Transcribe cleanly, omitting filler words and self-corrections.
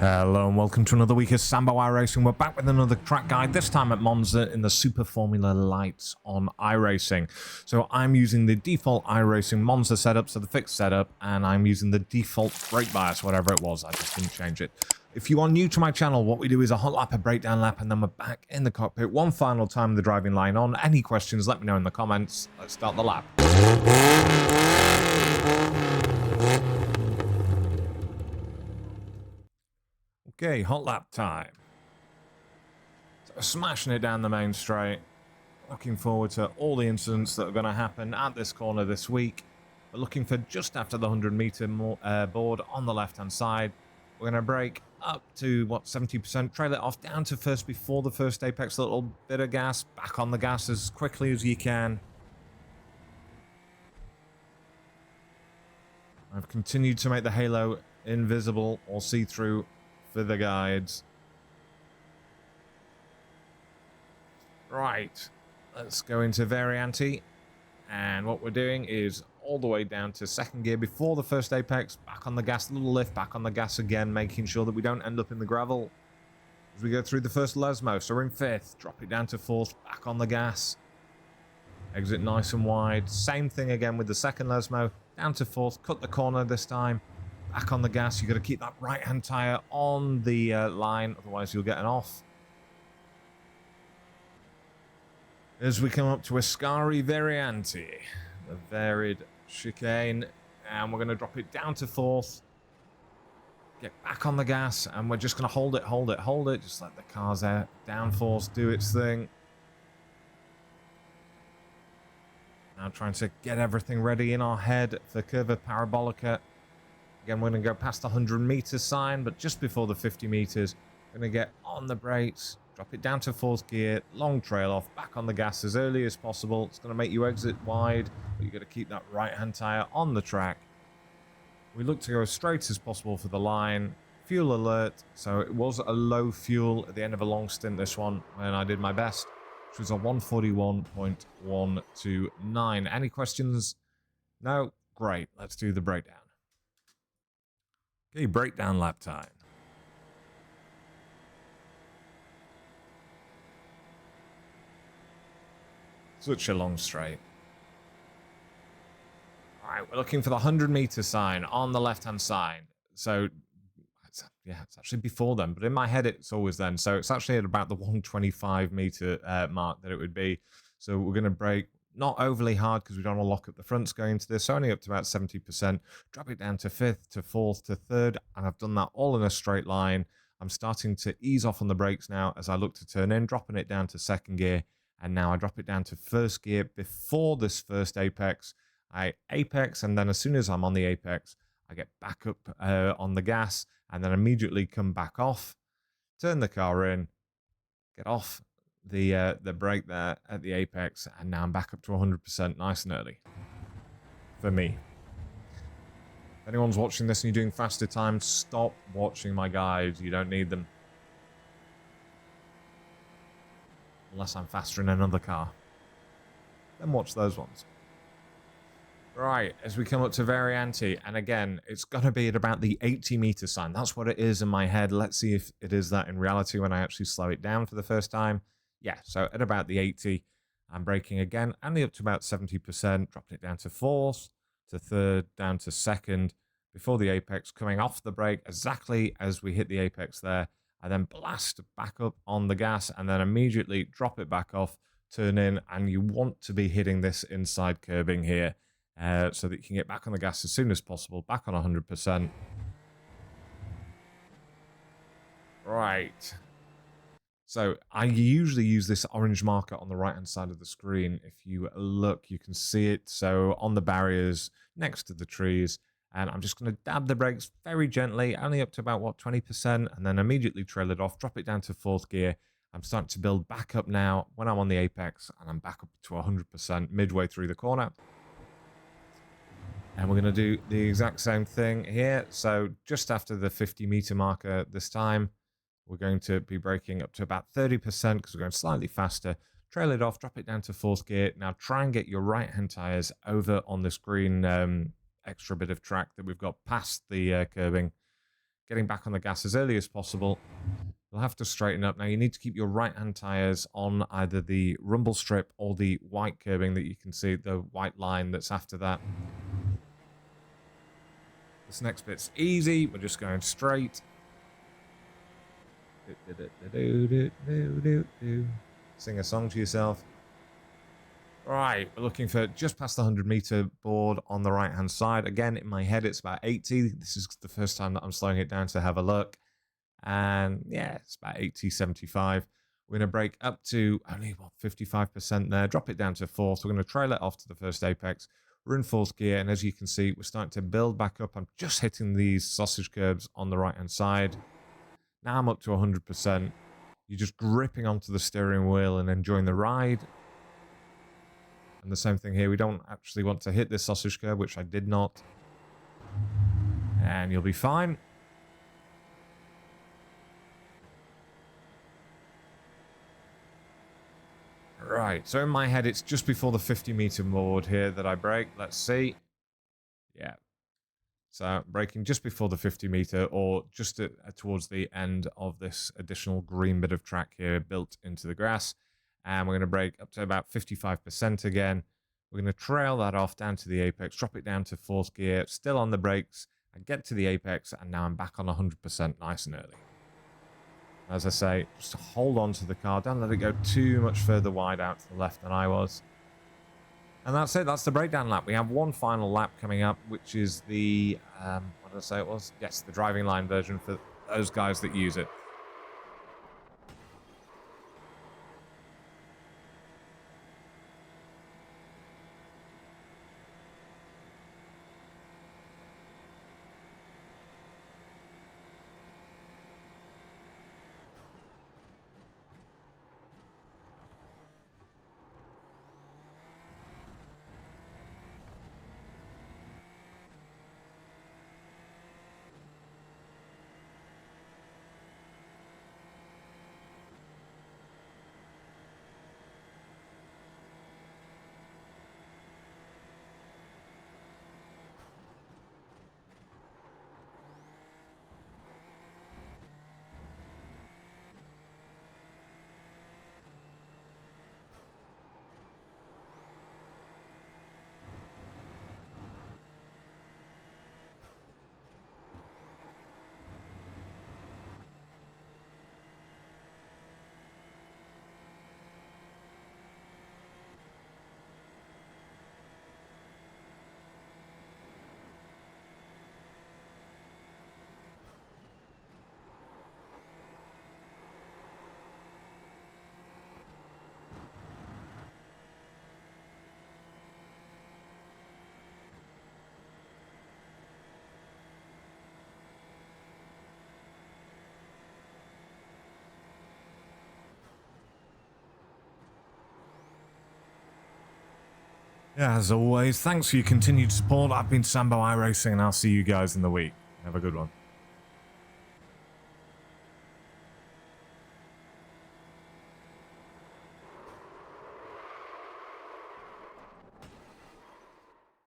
Hello and welcome to another week of Sambo iRacing. We're back with another track guide, this time at Monza in the Super Formula Lights on iRacing. So I'm using the default iRacing Monza setup, so the fixed setup, and I'm using the default brake bias, whatever it was. I just didn't change it. If you are new to my channel, what we do is a hot lap, a breakdown lap, and then we're back in the cockpit one final time with the driving line on. Any questions, let me know in the comments. Let's start the lap. Okay, hot lap time. So smashing it down the main straight. Looking forward to all the incidents that are going to happen at this corner this week. We're looking for just after the 100-meter board on the left-hand side. We're going to brake up to, 70%, trail it off down to first before the first apex, a little bit of gas, back on the gas as quickly as you can. I've continued to make the halo invisible or see-through for the guides. Right, let's go into Variante, and what we're doing is all the way down to second gear before the first apex, back on the gas, a little lift, back on the gas again, making sure that we don't end up in the gravel as we go through the first Lesmo. So we're in fifth, drop it down to fourth, back on the gas, exit nice and wide. Same thing again with the second Lesmo, down to fourth, cut the corner this time, back on the gas. You've got to keep that right-hand tyre on the line, otherwise you'll get an off. As we come up to Ascari Variante, the varied chicane, and we're going to drop it down to fourth, get back on the gas, and we're just going to hold it, just let the car's downforce do its thing. Now trying to get everything ready in our head for Curva Parabolica. Again, we're going to go past the 100-meter sign, but just before the 50 meters, we're going to get on the brakes, drop it down to fourth gear, long trail off, back on the gas as early as possible. It's going to make you exit wide, but you've got to keep that right-hand tyre on the track. We look to go as straight as possible for the line. Fuel alert, so it was a low fuel at the end of a long stint, this one, when I did my best, which was a 141.129. Any questions? No? Great, let's do the breakdown. Okay, breakdown lap time. Such a long straight. Alright, we're looking for the 100-meter sign on the left-hand side. So, yeah, it's actually before then, but in my head it's always then. So it's actually at about the 125-meter mark that it would be. So we're going to brake not overly hard because we don't want to lock up the fronts going into this, only up to about 70%. Drop it down to fifth, to fourth, to third, and I've done that all in a straight line. I'm starting to ease off on the brakes now as I look to turn in, dropping it down to second gear, and now I drop it down to first gear before this first apex. I apex, and then as soon as I'm on the apex, I get back up on the gas, and then immediately come back off, turn the car in, get off the brake there at the apex, and now I'm back up to 100% nice and early for me. If anyone's watching this and you're doing faster times, stop watching my guides. You don't need them unless I'm faster in another car, then watch those ones. Right, as we come up to Variante, and again, it's going to be at about the 80-meter sign. That's what it is in my head. Let's see if it is that in reality when I actually slow it down for the first time. Yeah, so at about the 80, I'm braking again, only up to about 70%, dropping it down to fourth, to third, down to second, before the apex, coming off the brake exactly as we hit the apex there, and then blast back up on the gas, and then immediately drop it back off, turn in, and you want to be hitting this inside curbing here. So that you can get back on the gas as soon as possible, back on 100%. Right. So I usually use this orange marker on the right-hand side of the screen. If you look, you can see it. So on the barriers next to the trees. And I'm just going to dab the brakes very gently, only up to about, 20%, and then immediately trail it off, drop it down to fourth gear. I'm starting to build back up now when I'm on the apex, and I'm back up to 100% midway through the corner. And we're going to do the exact same thing here. So just after the 50-meter marker this time, we're going to be braking up to about 30% because we're going slightly faster. Trail it off, drop it down to fourth gear. Now try and get your right-hand tyres over on this green extra bit of track that we've got past the curbing. getting back on the gas as early as possible. You'll have to straighten up. Now, you need to keep your right-hand tyres on either the rumble strip or the white curbing that you can see, the white line that's after that. This next bit's easy. We're just going straight. Sing a song to yourself. Right, we're looking for just past the 100-meter board on the right-hand side. Again, in my head, it's about 80. This is the first time that I'm slowing it down to have a look. And yeah, it's about 80, 75. We're going to brake up to only, what, 55% there. Drop it down to fourth. We're going to trail it off to the first apex. We're in fourth gear, and as you can see, we're starting to build back up. I'm just hitting these sausage curbs on the right-hand side. Now I'm up to 100%. You're just gripping onto the steering wheel and enjoying the ride. And the same thing here. We don't actually want to hit this sausage curb, which I did not. And you'll be fine. Right, so in my head, it's just before the 50-meter board here that I brake. Let's see. Yeah. So braking just before the 50-meter or just towards the end of this additional green bit of track here built into the grass. And we're going to brake up to about 55% again. We're going to trail that off down to the apex, drop it down to fourth gear, still on the brakes. I get to the apex, and now I'm back on 100% nice and early. As I say, just hold on to the car. Don't let it go too much further wide out to the left than I was. And that's it. That's the breakdown lap. We have one final lap coming up, which is the, what did I say it was? Yes, the driving line version for those guys that use it. Yeah, as always, thanks for your continued support. I've been Sambo iRacing, and I'll see you guys in the week. Have a good one.